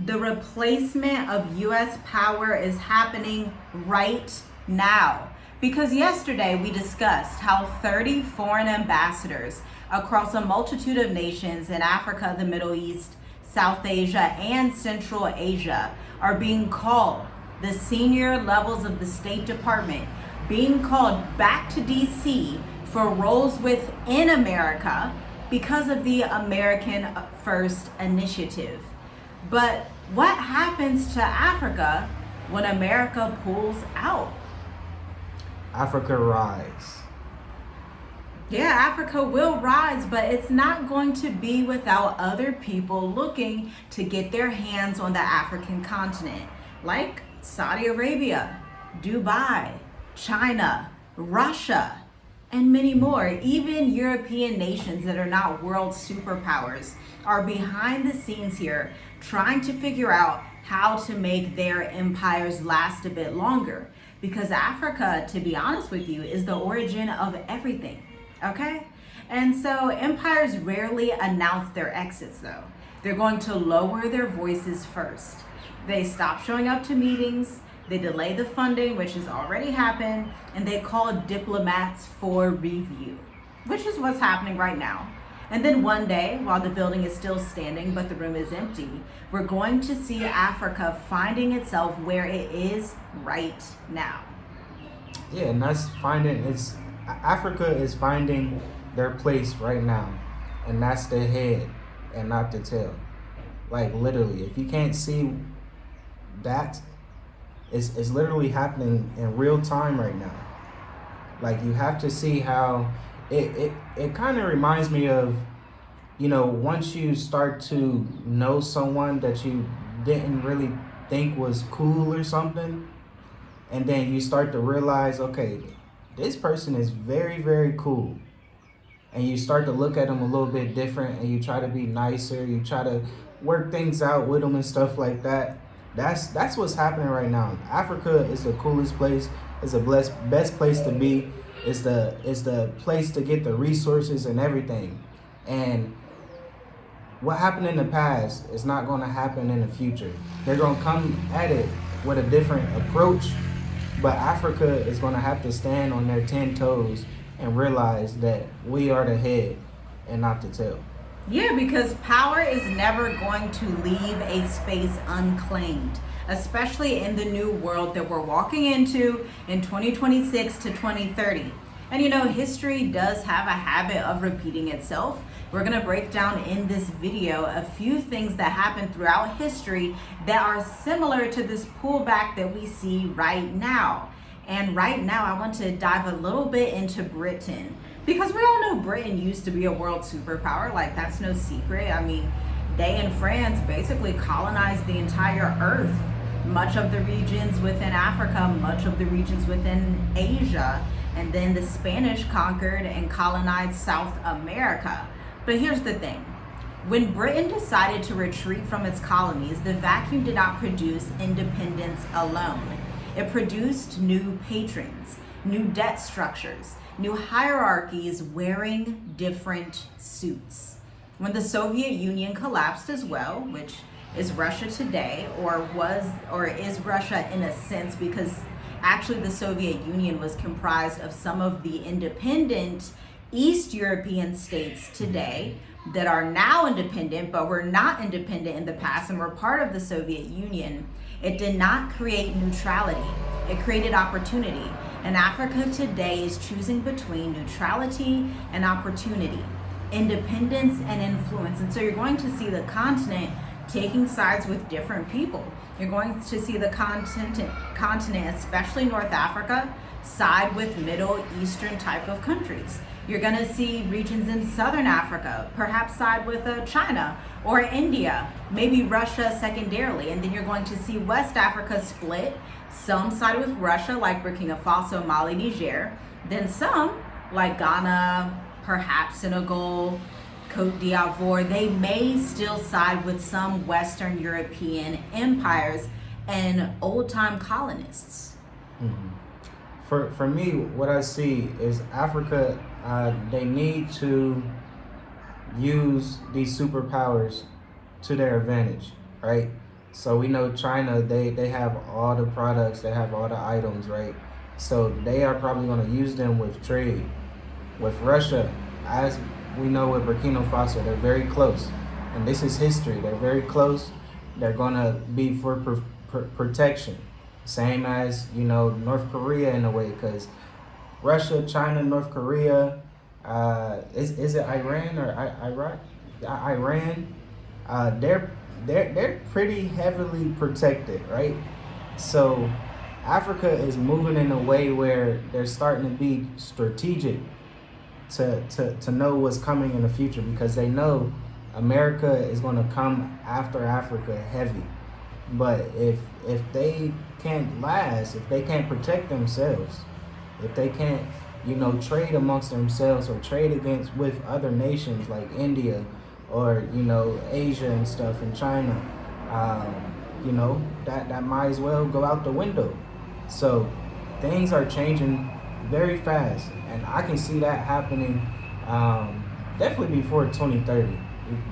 The replacement of US power is happening right now. Because yesterday we discussed how 30 foreign ambassadors across a multitude of nations in Africa, the Middle East, South Asia, and Central Asia are being called, the senior levels of the State Department being called back to DC for roles within America because of the American First Initiative. But what happens to Africa when America pulls out? Africa rise. Yeah, Africa will rise, but it's not going to be without other people looking to get their hands on the African continent, like Saudi Arabia, Dubai, China, Russia, and many more. Even European nations that are not world superpowers are behind the scenes here trying to figure out how to make their empires last a bit longer. Because Africa, to be honest with you, is the origin of everything, okay? And so empires rarely announce their exits though. They're going to lower their voices first. They stop showing up to meetings, they delay the funding, which has already happened, and they call diplomats for review, which is what's happening right now. And then one day, while the building is still standing but the room is empty, we're going to see Africa finding itself where it is right now. Yeah, and Africa is finding their place right now, and that's the head and not the tail. Like literally, if you can't see that, it's literally happening in real time right now. Like you have to see how it kind of reminds me of, once you start to know someone that you didn't really think was cool or something, and then you start to realize, okay, this person is very, very cool. And you start to look at them a little bit different, and you try to be nicer, you try to work things out with them and stuff like that. That's what's happening right now. Africa is the coolest place. It's the best place to be. It's the place to get the resources and everything. And what happened in the past is not going to happen in the future. They're going to come at it with a different approach, but Africa is going to have to stand on their 10 toes and realize that we are the head and not the tail. Yeah, because power is never going to leave a space unclaimed, especially in the new world that we're walking into in 2026 to 2030. And history does have a habit of repeating itself. We're going to break down in this video a few things that happened throughout history that are similar to this pullback that we see right now. And right now, I want to dive a little bit into Britain, because we all know Britain used to be a world superpower. Like, that's no secret. I mean, they and France basically colonized the entire earth, much of the regions within Africa, much of the regions within Asia, and then the Spanish conquered and colonized South America. But here's the thing. When Britain decided to retreat from its colonies, the vacuum did not produce independence alone. It produced new patrons, new debt structures, new hierarchies wearing different suits. When the Soviet Union collapsed as well, which is Russia today, or is Russia in a sense, because actually the Soviet Union was comprised of some of the independent East European states today that are now independent, but were not independent in the past and were part of the Soviet Union. It did not create neutrality. It created opportunity. And Africa today is choosing between neutrality and opportunity, independence and influence. And so you're going to see the continent taking sides with different people. You're going to see the continent, especially North Africa, side with Middle Eastern type of countries. You're going to see regions in Southern Africa perhaps side with China or India, maybe Russia secondarily. And then you're going to see West Africa split. Some side with Russia, like Burkina Faso, Mali, Niger. Then some, like Ghana, perhaps Senegal, Cote d'Ivoire, they may still side with some Western European empires and old-time colonists. Mm-hmm. For me, what I see is Africa, they need to use these superpowers to their advantage, right? So we know China, they have all the products, they have all the items, right? So they are probably going to use them with trade. With Russia, as we know with Burkina Faso, they're very close. And this is history. They're very close. They're going to be for protection. Same as, North Korea in a way, because Russia, China, North Korea, is it Iran or Iraq? Iran, they're pretty heavily protected, right? So Africa is moving in a way where they're starting to be strategic to know what's coming in the future, because they know America is going to come after Africa heavy. But if they can't last, if they can't protect themselves, if they can't trade amongst themselves or trade with other nations like India or Asia and stuff, and China, that might as well go out the window. So things are changing very fast, and I can see that happening definitely before 2030.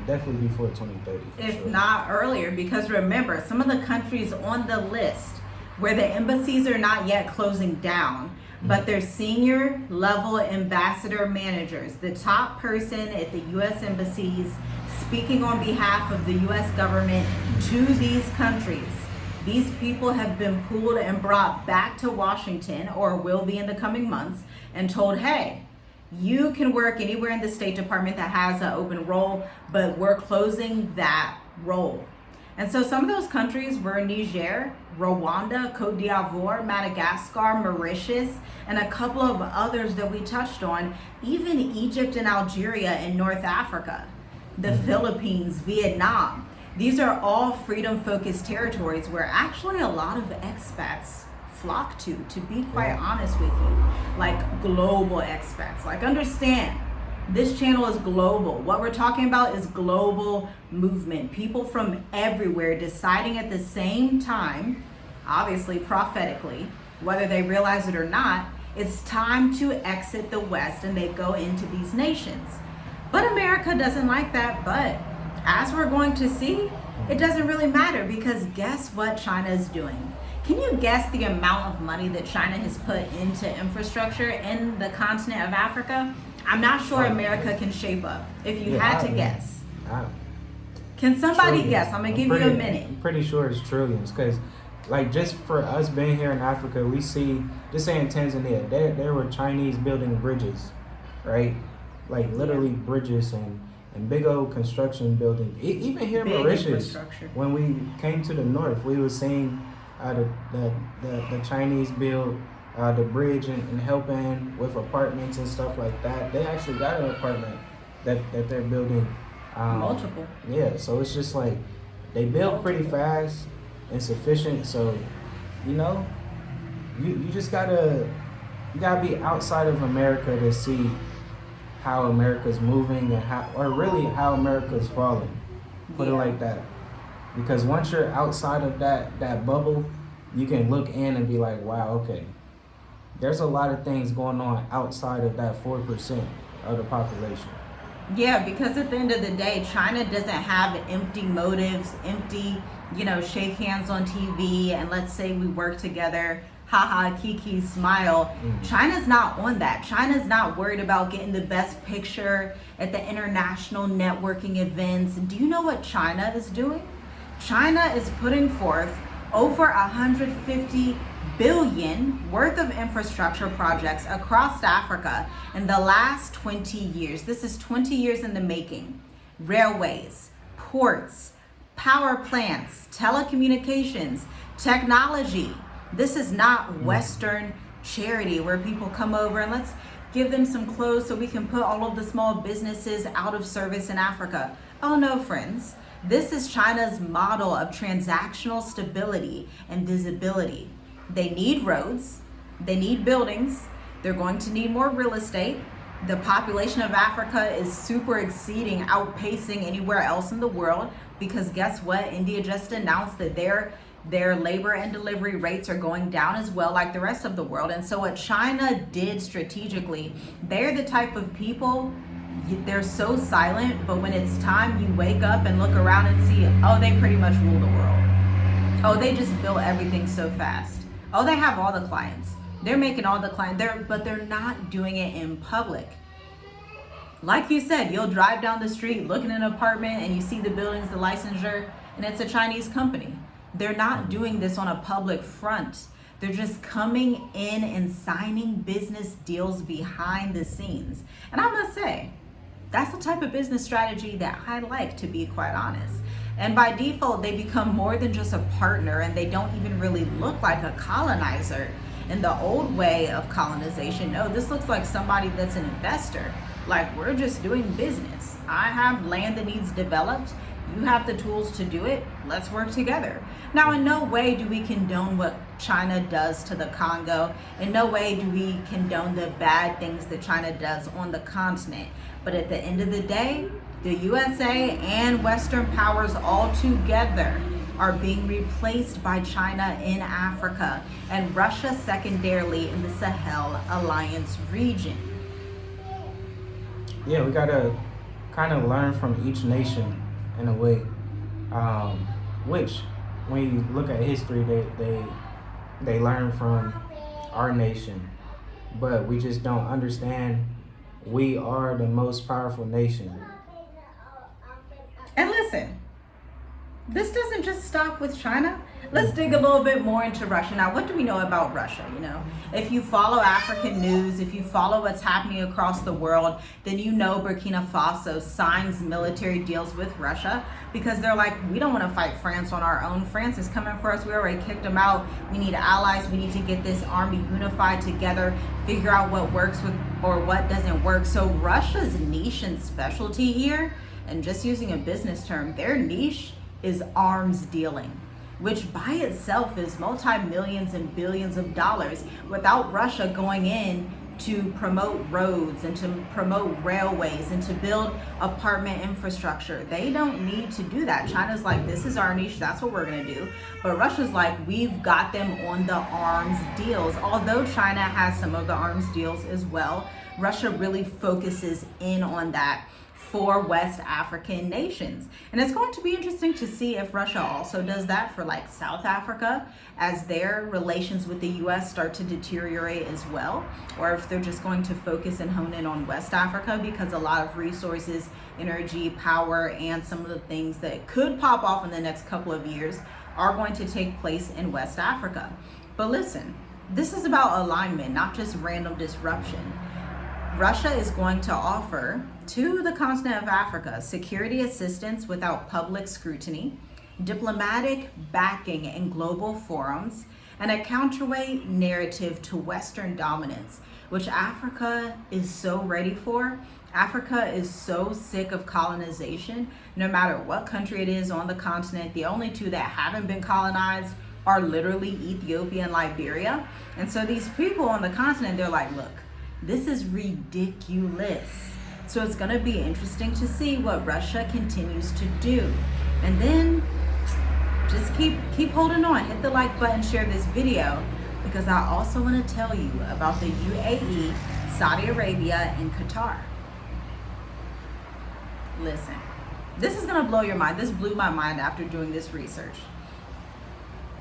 Definitely before 2030. If not earlier, because remember, some of the countries on the list where the embassies are not yet closing down, but their senior level ambassador managers, the top person at the U.S. embassies speaking on behalf of the U.S. government to these countries. These people have been pulled and brought back to Washington, or will be in the coming months, and told, hey, you can work anywhere in the State Department that has an open role, but we're closing that role. And so some of those countries were Niger, Rwanda, Cote d'Ivoire, Madagascar, Mauritius, and a couple of others that we touched on, even Egypt and Algeria in North Africa, the Philippines, Vietnam. These are all freedom-focused territories where actually a lot of expats flock to be quite honest with you, like global expats. Like, understand, this channel is global. What we're talking about is global movement. People from everywhere deciding at the same time, obviously prophetically, whether they realize it or not, it's time to exit the West, and they go into these nations. But America doesn't like that. But as we're going to see, it doesn't really matter, because guess what China is doing? Can you guess the amount of money that China has put into infrastructure in the continent of Africa? I'm not sure America can shape up. If you had to guess. Can somebody Trillions. guess? I'm going to give you a minute. I'm pretty sure it's trillions, because like just for us being here in Africa, we see, just say in Tanzania, there were Chinese building bridges, right? Like literally bridges and big old construction buildings. Even here in Mauritius, when we came to the north, we were seeing the Chinese build the bridge and helping with apartments and stuff like that. They actually got an apartment that they're building. Multiple. Yeah, so it's just like they build pretty fast and sufficient. So, you just gotta be outside of America to see how America's moving and how America's falling. Put it like that. Because once you're outside of that bubble, you can look in and be like, wow, okay, there's a lot of things going on outside of that 4% of the population. Yeah, because at the end of the day, China doesn't have empty motives, empty, shake hands on TV and let's say we work together, haha, kiki, smile. China's not on that. China's not worried about getting the best picture at the international networking events. Do you know what China is doing? China is putting forth over 150 billion worth of infrastructure projects across Africa in the last 20 years. This is 20 years in the making. Railways, ports, power plants, telecommunications, technology. This is not Western charity where people come over and let's give them some clothes so we can put all of the small businesses out of service in Africa. Oh no, friends. This is China's model of transactional stability and visibility. They need roads, they need buildings, they're going to need more real estate. The population of Africa is super outpacing anywhere else in the world, because guess what? India just announced that their labor and delivery rates are going down as well, like the rest of the world. And so what China did strategically, they're the type of people, they're so silent, but when it's time, you wake up and look around and see, oh, they pretty much rule the world. Oh, they just built everything so fast. Oh, they have all the clients. They're making all the clients, but they're not doing it in public. Like you said, you'll drive down the street, look in an apartment, and you see the buildings, the licensure, and it's a Chinese company. They're not doing this on a public front. They're just coming in and signing business deals behind the scenes. And I must say, that's the type of business strategy that I like, to be quite honest. And by default, they become more than just a partner, and they don't even really look like a colonizer in the old way of colonization. No, this looks like somebody that's an investor. Like, we're just doing business. I have land that needs developed. You have the tools to do it. Let's work together. Now, in no way do we condone what China does to the Congo. In no way do we condone the bad things that China does on the continent. But at the end of the day, the USA and Western powers all together are being replaced by China in Africa and Russia secondarily in the Sahel Alliance region. Yeah, we gotta kind of learn from each nation in a way, which when you look at history, they learn from our nation, but we just don't understand we are the most powerful nation. And listen, this doesn't just stop with China. Let's dig a little bit more into Russia. Now, what do we know about Russia? You know, if you follow African news, if you follow what's happening across the world, then you know Burkina Faso signs military deals with Russia because they're like, we don't want to fight France on our own. France is coming for us. We already kicked them out. We need allies. We need to get this army unified together, figure out what works with or what doesn't work. So Russia's niche and specialty here, and just using a business term, their niche is arms dealing, which by itself is multi-millions and billions of dollars without Russia going in to promote roads and to promote railways and to build apartment infrastructure. They don't need to do that. China's like, this is our niche, that's what we're gonna do. But Russia's like, we've got them on the arms deals. Although China has some of the arms deals as well, Russia really focuses in on that for West African nations. And it's going to be interesting to see if Russia also does that for like South Africa as their relations with the US start to deteriorate as well, or if they're just going to focus and hone in on West Africa because a lot of resources, energy, power, and some of the things that could pop off in the next couple of years are going to take place in West Africa. But listen, this is about alignment, not just random disruption. Russia is going to offer to the continent of Africa security assistance without public scrutiny, diplomatic backing in global forums, and a counterweight narrative to Western dominance, which Africa is so ready for. Africa is so sick of colonization. No matter what country it is on the continent, the only two that haven't been colonized are literally Ethiopia and Liberia. And so these people on the continent, they're like, look, this is ridiculous. So it's going to be interesting to see what Russia continues to do. And then just keep holding on. Hit the like button, share this video, because I also want to tell you about the UAE, Saudi Arabia, and Qatar. Listen, this is going to blow your mind. This blew my mind after doing this research.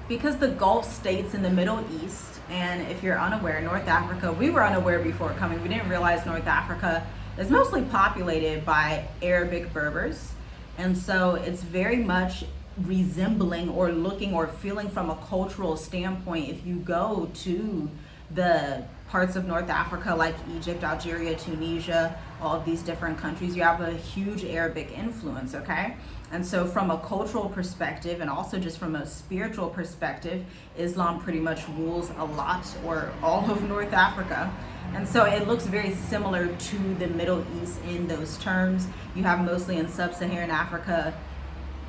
Because the Gulf states in the Middle East, and if you're unaware, North Africa, we were unaware before coming. We didn't realize North Africa is mostly populated by Arabic Berbers. And so it's very much resembling or looking or feeling from a cultural standpoint. If you go to the parts of North Africa like Egypt, Algeria, Tunisia, all of these different countries, you have a huge Arabic influence, okay? And so from a cultural perspective and also just from a spiritual perspective, Islam pretty much rules a lot or all of North Africa. And so it looks very similar to the Middle East in those terms. You have mostly in sub-Saharan Africa,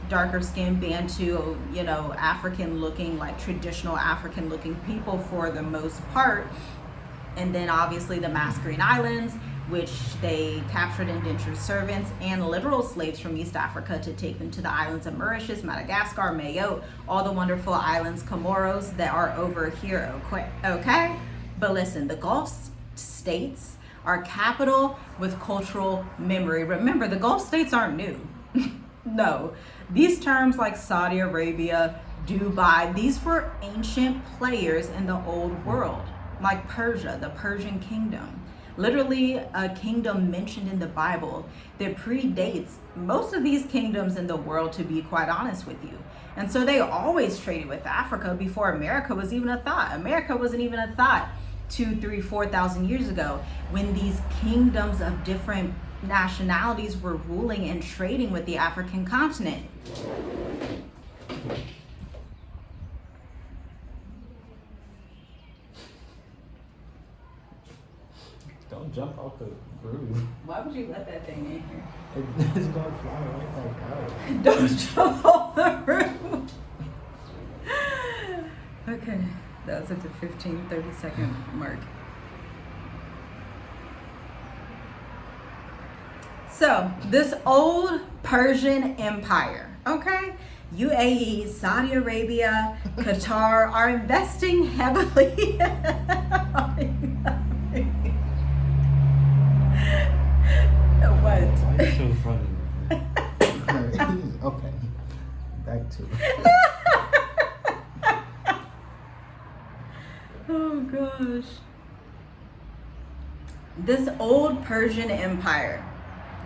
darker skinned Bantu, African looking, like traditional African looking people for the most part. And then obviously the Mascarene Islands, which they captured indentured servants and literal slaves from East Africa to take them to the islands of Mauritius, Madagascar, Mayotte, all the wonderful islands, Comoros, that are over here, okay? But listen, the Gulf states are capital with cultural memory. Remember, the Gulf states aren't new. No, these terms like Saudi Arabia, Dubai. These were ancient players in the old world, like Persia, the Persian kingdom. Literally a kingdom mentioned in the Bible that predates most of these kingdoms in the world, to be quite honest with you. And so they always traded with Africa before America was even a thought. America wasn't even a thought 2, 3, 4,000 years ago, when these kingdoms of different nationalities were ruling and trading with the African continent. Don't jump off the roof. Why would you let that thing in here? It's gonna fly right back out. Don't jump off the roof. Okay, that was at the 30-second mark. So, this old Persian empire, okay? UAE, Saudi Arabia, Qatar are investing heavily. What? Why is so funny? Okay, back to it. Oh gosh. This old Persian empire,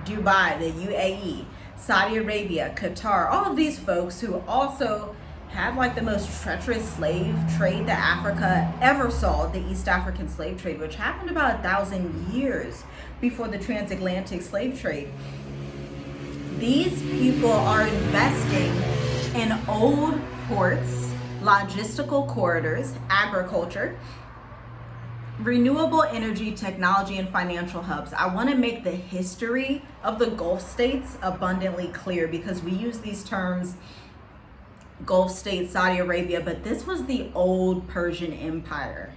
Dubai, the UAE, Saudi Arabia, Qatar, all of these folks who also had like the most treacherous slave trade that Africa ever saw, the East African slave trade, which happened about 1,000 years before the transatlantic slave trade. These people are investing in old ports, logistical corridors, agriculture, renewable energy, technology, and financial hubs. I want to make the history of the Gulf states abundantly clear, because we use these terms, Gulf states, Saudi Arabia, but this was the old Persian Empire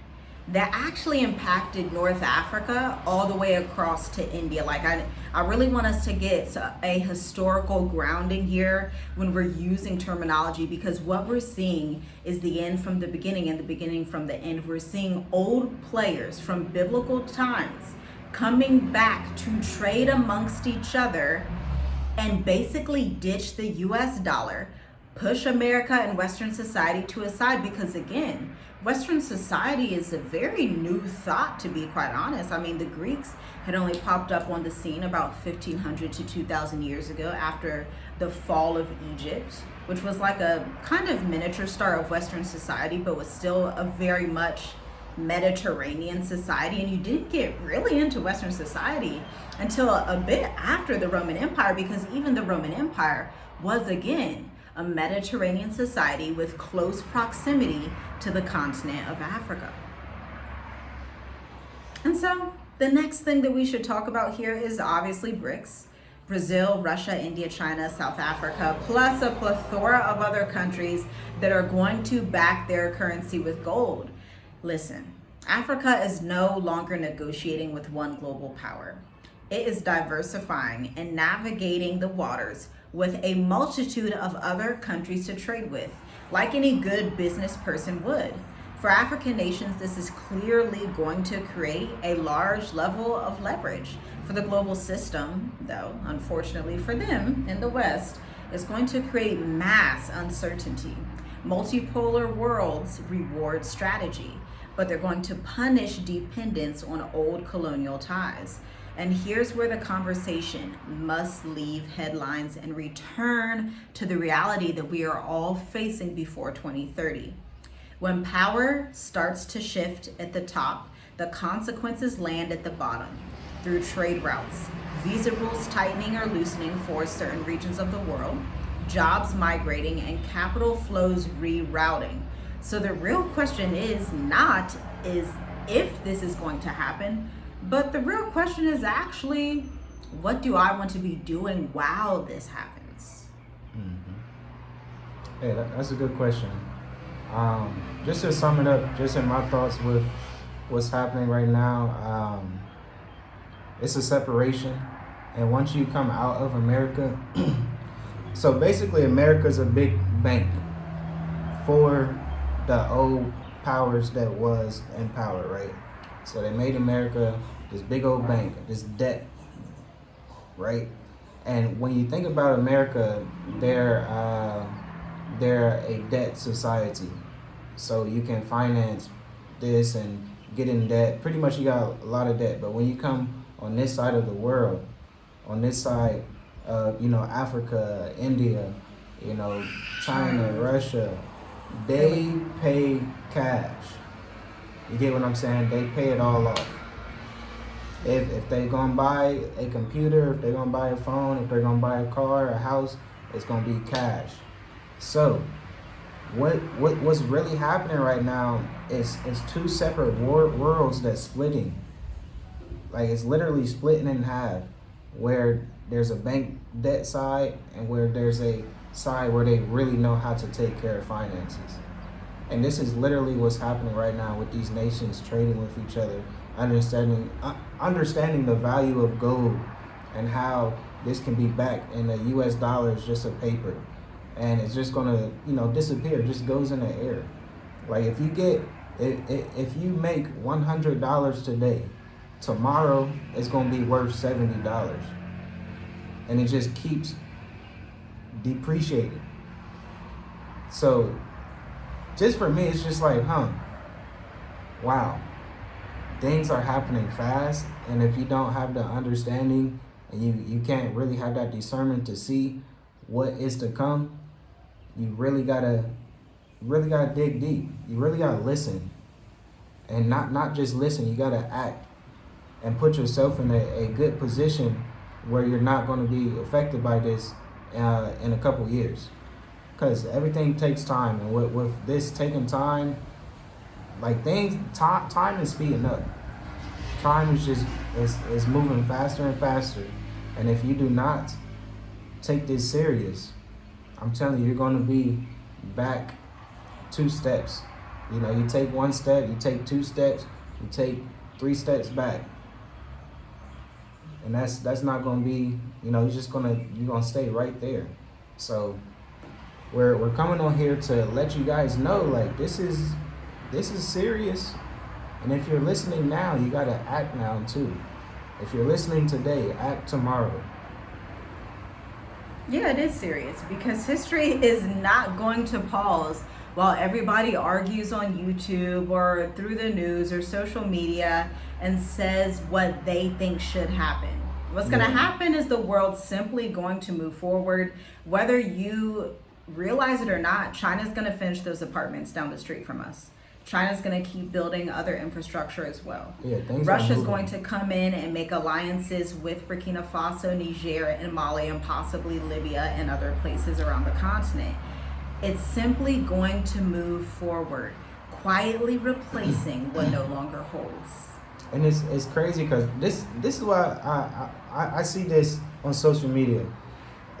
that actually impacted North Africa all the way across to India. Like I really want us to get a historical grounding here when we're using terminology, because what we're seeing is the end from the beginning and the beginning from the end. We're seeing old players from biblical times coming back to trade amongst each other and basically ditch the US dollar, push America and Western society to a side, because again, Western society is a very new thought, to be quite honest. I mean, the Greeks had only popped up on the scene about 1,500 to 2,000 years ago after the fall of Egypt, which was like a kind of miniature star of Western society, but was still a very much Mediterranean society. And you didn't get really into Western society until a bit after the Roman Empire, because even the Roman Empire was, again, a Mediterranean society with close proximity to the continent of Africa. And so the next thing that we should talk about here is obviously BRICS: Brazil, Russia, India, China, South Africa, plus a plethora of other countries that are going to back their currency with gold. Listen, Africa is no longer negotiating with one global power. It is diversifying and navigating the waters with a multitude of other countries to trade with, like any good business person would. For African nations, this is clearly going to create a large level of leverage. For the global system, though, unfortunately for them in the West, is going to create mass uncertainty. Multipolar worlds reward strategy, but they're going to punish dependence on old colonial ties. And here's where the conversation must leave headlines and return to the reality that we are all facing before 2030. When power starts to shift at the top, the consequences land at the bottom through trade routes, visa rules tightening or loosening for certain regions of the world, jobs migrating, and capital flows rerouting. So the real question is not if this is going to happen, but the real question is actually, what do I want to be doing while this happens? Hey, that's a good question. Just to sum it up, just in my thoughts with what's happening right now, it's a separation. And once you come out of America, so basically America's a big bank for the old powers that was in power, right? So they made America this big old bank, this debt, right? And when you think about America, their they're a debt society. So you can finance this and get in debt. Pretty much you got a lot of debt. But when you come on this side of the world, on this side of, Africa, India, China, Russia, they pay cash. You get what I'm saying? They pay it all off. If they're gonna buy a computer, if they're gonna buy a phone, if they're gonna buy a car, a house, it's gonna be cash. So what's really happening right now is two separate worlds that's splitting. Like, it's literally splitting in half, where there's a bank debt side and where there's a side where they really know how to take care of finances. And this is literally what's happening right now with these nations trading with each other, understanding the value of gold and how this can be backed in the US dollar is just a paper. And it's just gonna, disappear, just goes in the air. Like, if you make $100 today, tomorrow it's gonna be worth $70. And it just keeps depreciating. So just for me, it's just like, wow, things are happening fast. And if you don't have the understanding and you can't really have that discernment to see what is to come, you really gotta dig deep. You really gotta listen, and not just listen. You gotta act and put yourself in a good position where you're not going to be affected by this in a couple years, because everything takes time. And with this taking time, like time is speeding up. Time is just is moving faster and faster. And if you do not take this serious, I'm telling you, you're going to be back 2 steps. You take 1 step, you take 2 steps, you take 3 steps back. And that's not going to be, you're going to stay right there. So we're coming on here to let you guys know, like, this is serious. And if you're listening now, you got to act now too. If you're listening today, act tomorrow. Yeah, it is serious, because history is not going to pause while everybody argues on YouTube or through the news or social media and says what they think should happen. What's going to happen is the world's simply going to move forward. Whether you realize it or not, China's going to finish those apartments down the street from us. China's going to keep building other infrastructure as well. Yeah, Russia's going to come in and make alliances with Burkina Faso, Niger, and Mali, and possibly Libya and other places around the continent. It's simply going to move forward, quietly replacing what no longer holds. And it's crazy, because this is why I see this on social media,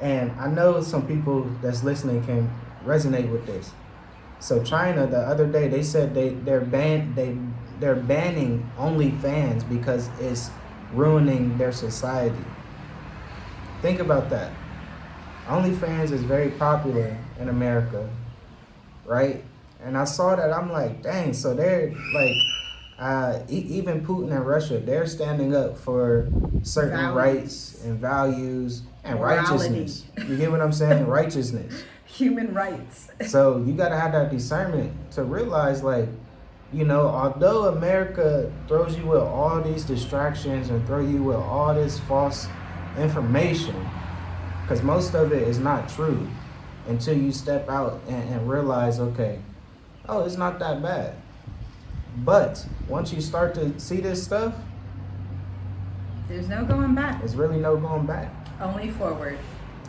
and I know some people that's listening can resonate with this. So China, the other day, they said they're banning OnlyFans because it's ruining their society. Think about that. OnlyFans is very popular in America, right? And I saw that, I'm like, dang. So they're like, even Putin and Russia, they're standing up for certain rights and values and righteousness. You get what I'm saying? Righteousness. Human rights. So you got to have that discernment to realize, like, although America throws you with all these distractions and throw you with all this false information, because most of it is not true until you step out and realize, okay, it's not that bad. But once you start to see this stuff, there's no going back. There's really no going back. Only forward.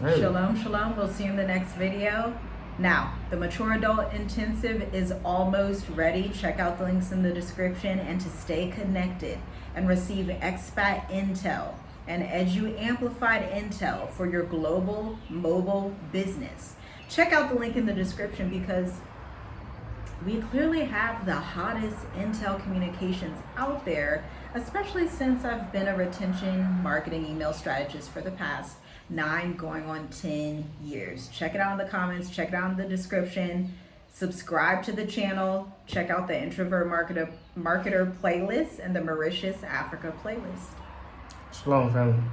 Really. Shalom, shalom. We'll see you in the next video. Now, the Mature Adult Intensive is almost ready. Check out the links in the description. And to stay connected and receive expat intel and Edu Amplified intel for your global mobile business, check out the link in the description, because we clearly have the hottest intel communications out there, especially since I've been a retention marketing email strategist for the past 9 going on 10 years. Check it out in the comments, check it out in the description, subscribe to the channel, check out the Introvert Marketer playlist and the Mauritius Africa playlist. Shalom, family.